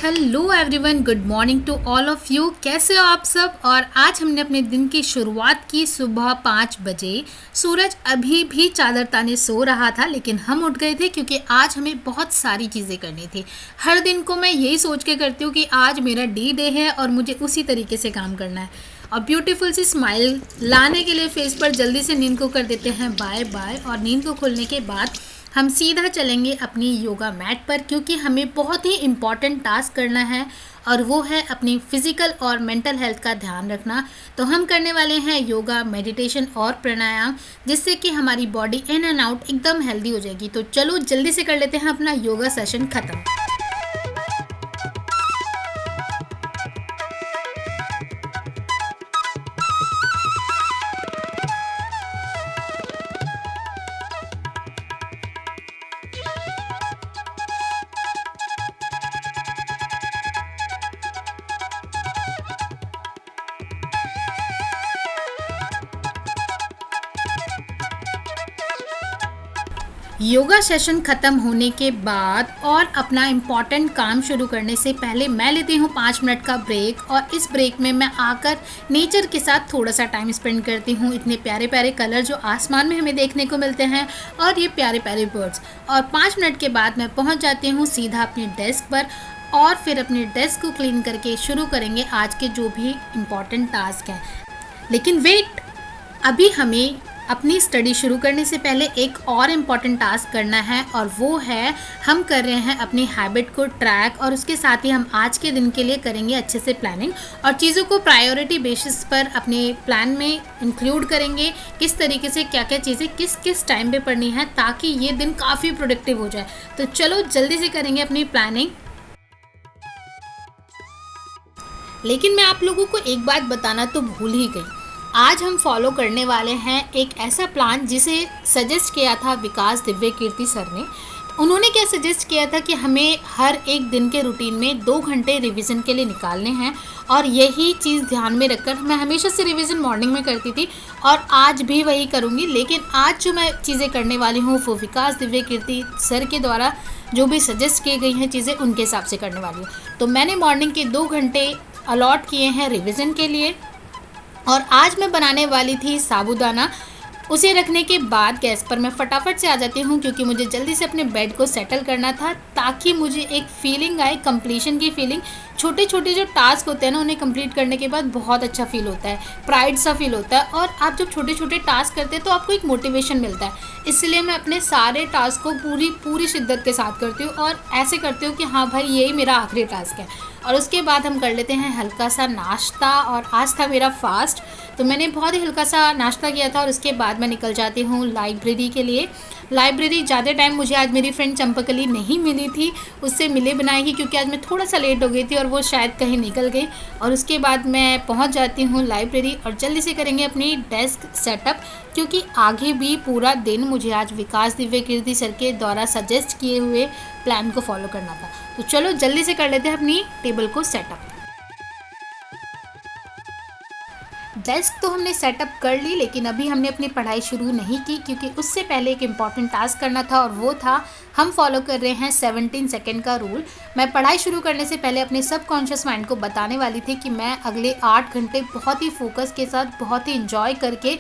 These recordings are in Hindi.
Hello everyone, good morning to all of you. कैसे हो आप सब। और आज हमने अपने दिन की शुरुआत की सुबह 5 बजे। सूरज अभी भी चादर ताने सो रहा था, लेकिन हम उठ गए थे क्योंकि आज हमें बहुत सारी चीज़ें करनी थी। हर दिन को मैं यही सोच के करती हूँ कि आज मेरा डे है और मुझे उसी तरीके से काम करना है। और ब्यूटीफुल सी स्माइल लाने के लिए फेस पर जल्दी से नींद को कर देते हैं बाय बाय। और नींद को खुलने के बाद हम सीधा चलेंगे अपनी योगा मैट पर, क्योंकि हमें बहुत ही इम्पॉर्टेंट टास्क करना है और वो है अपनी फिज़िकल और मेंटल हेल्थ का ध्यान रखना। तो हम करने वाले हैं योगा, मेडिटेशन और प्राणायाम, जिससे कि हमारी बॉडी इन एंड आउट एकदम हेल्दी हो जाएगी। तो चलो जल्दी से कर लेते हैं अपना योगा सेशन ख़त्म। योगा सेशन ख़त्म होने के बाद और अपना इम्पॉर्टेंट काम शुरू करने से पहले मैं लेती हूँ 5 मिनट का ब्रेक। और इस ब्रेक में मैं आकर नेचर के साथ थोड़ा सा टाइम स्पेंड करती हूँ। इतने प्यारे प्यारे कलर जो आसमान में हमें देखने को मिलते हैं और ये प्यारे प्यारे बर्ड्स। और 5 मिनट के बाद मैं पहुँच जाती हूँ सीधा अपने डेस्क पर और फिर अपने डेस्क को क्लीन करके शुरू करेंगे आज के जो भी इम्पॉर्टेंट टास्क हैं। लेकिन वेट, अभी हमें अपनी स्टडी शुरू करने से पहले एक और इम्पॉर्टेंट टास्क करना है, और वो है हम कर रहे हैं अपनी हैबिट को ट्रैक। और उसके साथ ही हम आज के दिन के लिए करेंगे अच्छे से प्लानिंग और चीज़ों को प्रायोरिटी बेसिस पर अपने प्लान में इंक्लूड करेंगे। किस तरीके से क्या क्या चीज़ें किस किस टाइम पे पढ़नी है, ताकि ये दिन काफ़ी प्रोडक्टिव हो जाए। तो चलो जल्दी से करेंगे अपनी प्लानिंग। लेकिन मैं आप लोगों को एक बात बताना तो भूल ही गई। आज हम फॉलो करने वाले हैं एक ऐसा प्लान जिसे सजेस्ट किया था विकास दिव्य कीर्ति सर ने। उन्होंने क्या सजेस्ट किया था कि हमें हर एक दिन के रूटीन में 2 घंटे रिवीजन के लिए निकालने हैं। और यही चीज़ ध्यान में रखकर मैं हमेशा से रिवीजन मॉर्निंग में करती थी और आज भी वही करूँगी। लेकिन आज जो मैं चीज़ें करने वाली हूँ वो विकास दिव्य कीर्ति सर के द्वारा जो भी सजेस्ट की गई हैं चीज़ें उनके हिसाब से करने वाली हूँ। तो मैंने मॉर्निंग के 2 घंटे अलॉट किए हैं रिवीजन के लिए। और आज मैं बनाने वाली थी साबूदाना। उसे रखने के बाद गैस पर मैं फटाफट से आ जाती हूँ, क्योंकि मुझे जल्दी से अपने बेड को सेटल करना था, ताकि मुझे एक फीलिंग आए, कंप्लीशन की फीलिंग। छोटे छोटे जो टास्क होते हैं ना, उन्हें कंप्लीट करने के बाद बहुत अच्छा फील होता है, प्राइड सा फील होता है। और आप जब छोटे छोटे टास्क करते हैं तो आपको एक मोटिवेशन मिलता है। इसलिए मैं अपने सारे टास्क को पूरी शिद्दत के साथ करती हूँ और ऐसे करती हूँ कि हाँ भाई यही मेरा आखिरी टास्क है। और उसके बाद हम कर लेते हैं हल्का सा नाश्ता। और आज था मेरा फास्ट, तो मैंने बहुत ही हल्का सा नाश्ता किया था। और उसके बाद मैं निकल जाती हूँ लाइब्रेरी के लिए। लाइब्रेरी ज़्यादा टाइम मुझे आज मेरी फ्रेंड चंपकली नहीं मिली थी, उससे मिले बनाएगी, क्योंकि आज मैं थोड़ा सा लेट हो गई थी और वो शायद कहीं निकल गई। और उसके बाद मैं पहुँच जाती हूँ लाइब्रेरी और जल्दी से करेंगे अपनी डेस्क सेटअप, क्योंकि आगे भी पूरा दिन मुझे आज विकास दिव्य कीर्ति सर के द्वारा सजेस्ट किए हुए प्लान को फॉलो करना था। तो चलो जल्दी से कर लेते हैं अपनी टेबल को सेटअप। डेस्क तो हमने सेटअप कर ली, लेकिन अभी हमने अपनी पढ़ाई शुरू नहीं की, क्योंकि उससे पहले एक इम्पॉर्टेंट टास्क करना था। और वो था हम फॉलो कर रहे हैं 17 सेकेंड का रूल। मैं पढ़ाई शुरू करने से पहले अपने सबकॉन्शियस माइंड को बताने वाली थी कि मैं अगले 8 घंटे बहुत ही फोकस के साथ, बहुत ही इंजॉय करके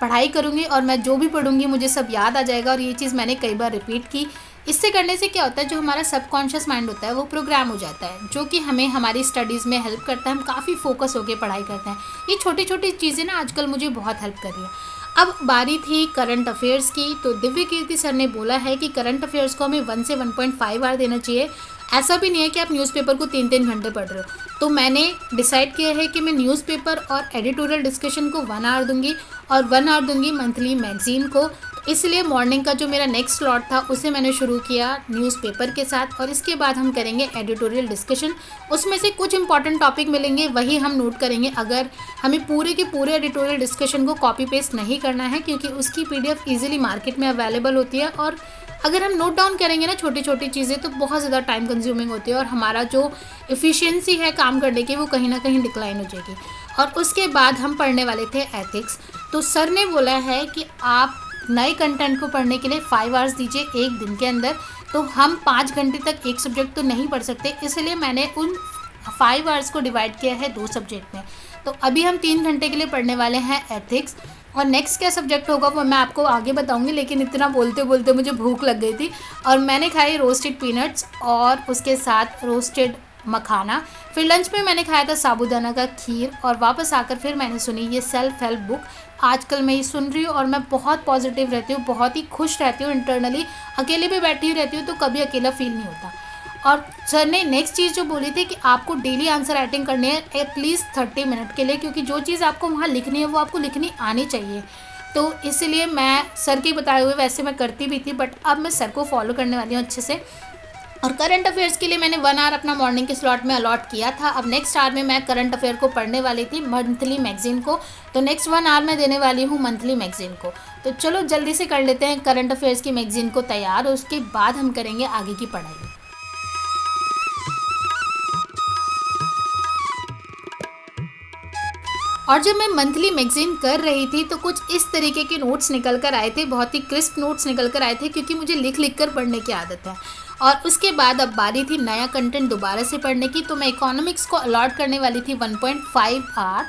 पढ़ाई करूँगी और मैं जो भी पढ़ूँगी मुझे सब याद आ जाएगा। और ये चीज़ मैंने कई बार रिपीट की। इससे करने से क्या होता है, जो हमारा सबकॉन्शियस माइंड होता है वो प्रोग्राम हो जाता है, जो कि हमें हमारी स्टडीज़ में हेल्प करता है। हम काफ़ी फोकस होकर पढ़ाई करते हैं। ये छोटी छोटी चीज़ें ना आजकल मुझे बहुत हेल्प कर रही है। अब बारी थी करंट अफेयर्स की। तो दिव्य कीर्ति सर ने बोला है कि करंट अफेयर्स को हमें 1 से 1.5 आवर देना चाहिए। ऐसा भी नहीं है कि आप न्यूज़पेपर को 3-3 घंटे पढ़ रहे हो। तो मैंने डिसाइड किया है कि मैं न्यूज़पेपर और एडिटोरियल डिस्कशन को 1 आवर दूंगी और 1 आवर दूंगी मंथली मैगजीन को। इसलिए मॉर्निंग का जो मेरा नेक्स्ट स्लॉट था उसे मैंने शुरू किया न्यूज़पेपर के साथ। और इसके बाद हम करेंगे एडिटोरियल डिस्कशन। उसमें से कुछ इंपॉर्टेंट टॉपिक मिलेंगे, वही हम नोट करेंगे। अगर हमें पूरे के पूरे एडिटोरियल डिस्कशन को कॉपी पेस्ट नहीं करना है, क्योंकि उसकी PDF ईजिली मार्केट में अवेलेबल होती है। और अगर हम नोट डाउन करेंगे ना छोटी छोटी चीज़ें, तो बहुत ज़्यादा टाइम कंज्यूमिंग होती है और हमारा जो एफिशिएंसी है काम करने की वो कहीं ना कहीं डिक्लाइन हो जाएगी। और उसके बाद हम पढ़ने वाले थे एथिक्स। तो सर ने बोला है कि आप नए कंटेंट को पढ़ने के लिए 5 आवर्स दीजिए एक दिन के अंदर, तो हम 5 घंटे तक एक सब्जेक्ट तो नहीं पढ़ सकते, इसलिए मैंने उन 5 आवर्स को डिवाइड किया है 2 सब्जेक्ट में। तो अभी हम 3 घंटे के लिए पढ़ने वाले हैं एथिक्स, और नेक्स्ट क्या सब्जेक्ट होगा वो मैं आपको आगे बताऊंगी। लेकिन इतना बोलते बोलते मुझे भूख लग गई थी और मैंने खाई रोस्टेड पीनट्स और उसके साथ रोस्टेड मखाना। फिर लंच में मैंने खाया था साबूदाना का खीर, और वापस आकर फिर मैंने सुनी ये सेल्फ हेल्प बुक। आजकल मैं ये सुन रही हूँ और मैं बहुत पॉजिटिव रहती हूँ, बहुत ही खुश रहती हूँ इंटरनली। अकेले भी बैठी हुई रहती हूँ तो कभी अकेला फील नहीं होता। और सर ने नेक्स्ट चीज़ जो बोली थी कि आपको डेली आंसर राइटिंग करनी है एटलीस्ट 30 मिनट के लिए, क्योंकि जो चीज़ आपको वहाँ लिखनी है वो आपको लिखनी आनी चाहिए। तो इसलिए मैं सर के बताए हुए वैसे मैं करती भी थी, बट अब मैं सर को फॉलो करने वाली हूँ अच्छे से। और करंट अफेयर्स के लिए मैंने 1 आवर अपना मॉर्निंग के स्लॉट में अलॉट किया था। अब नेक्स्ट आवर में मैं करंट अफेयर को पढ़ने वाली थी, मंथली मैगजीन को। तो नेक्स्ट 1 आवर मैं देने वाली हूँ मंथली मैगजीन को। तो चलो जल्दी से कर लेते हैं करंट अफेयर्स की मैगजीन को तैयार, और उसके बाद हम करेंगे आगे की पढ़ाई। और जब मैं मंथली मैगजीन कर रही थी तो कुछ इस तरीके के नोट्स निकल कर आए थे, बहुत ही क्रिस्प नोट्स निकल कर आए थे, क्योंकि मुझे लिख लिख कर पढ़ने की आदत है। और उसके बाद अब बारी थी नया कंटेंट दोबारा से पढ़ने की। तो मैं इकोनॉमिक्स को अलॉट करने वाली थी 1.5 आवर।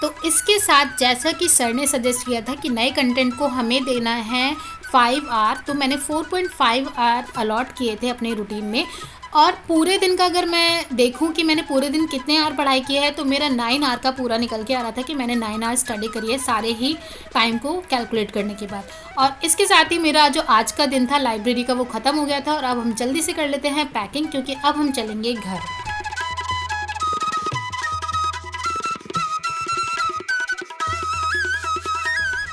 तो इसके साथ जैसा कि सर ने सजेस्ट किया था कि नए कंटेंट को हमें देना है 5 आवर, तो मैंने 4.5 आवर अलॉट किए थे अपने रूटीन में। और पूरे दिन का अगर मैं देखूं कि मैंने पूरे दिन कितने आवर पढ़ाई की है, तो मेरा 9 आवर का पूरा निकल के आ रहा था कि मैंने 9 आवर स्टडी करी है, सारे ही टाइम को कैलकुलेट करने के बाद। और इसके साथ ही मेरा जो आज का दिन था लाइब्रेरी का वो ख़त्म हो गया था। और अब हम जल्दी से कर लेते हैं पैकिंग, क्योंकि अब हम चलेंगे घर।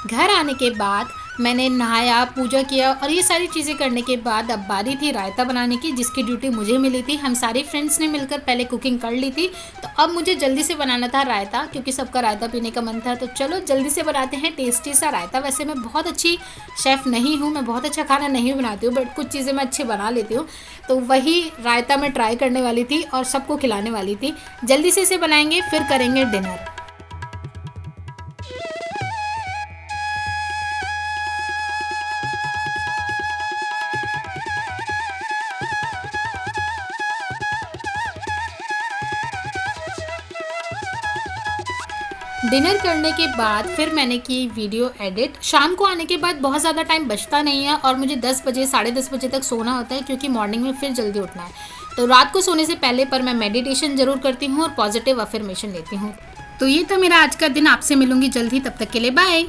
घर आने के बाद मैंने नहाया, पूजा किया, और ये सारी चीज़ें करने के बाद अब बारी थी रायता बनाने की, जिसकी ड्यूटी मुझे मिली थी। हम सारी फ्रेंड्स ने मिलकर पहले कुकिंग कर ली थी, तो अब मुझे जल्दी से बनाना था रायता, क्योंकि सबका रायता पीने का मन था। तो चलो जल्दी से बनाते हैं टेस्टी सा रायता। वैसे मैं बहुत अच्छी शेफ़ नहीं हूँ, मैं बहुत अच्छा खाना नहीं बनाती हूँ, बट कुछ चीज़ें मैं अच्छी बना लेती हूँ। तो वही रायता मैं ट्राई करने वाली थी और सबको खिलाने वाली थी। जल्दी से इसे बनाएंगे, फिर करेंगे डिनर। डिनर करने के बाद फिर मैंने की वीडियो एडिट। शाम को आने के बाद बहुत ज़्यादा टाइम बचता नहीं है, और मुझे 10 बजे 10:30 बजे तक सोना होता है, क्योंकि मॉर्निंग में फिर जल्दी उठना है। तो रात को सोने से पहले पर मैं मेडिटेशन ज़रूर करती हूँ और पॉजिटिव अफर्मेशन लेती हूँ। तो ये था मेरा आज का दिन। आपसे मिलूंगी जल्दी, तब तक के लिए बाय।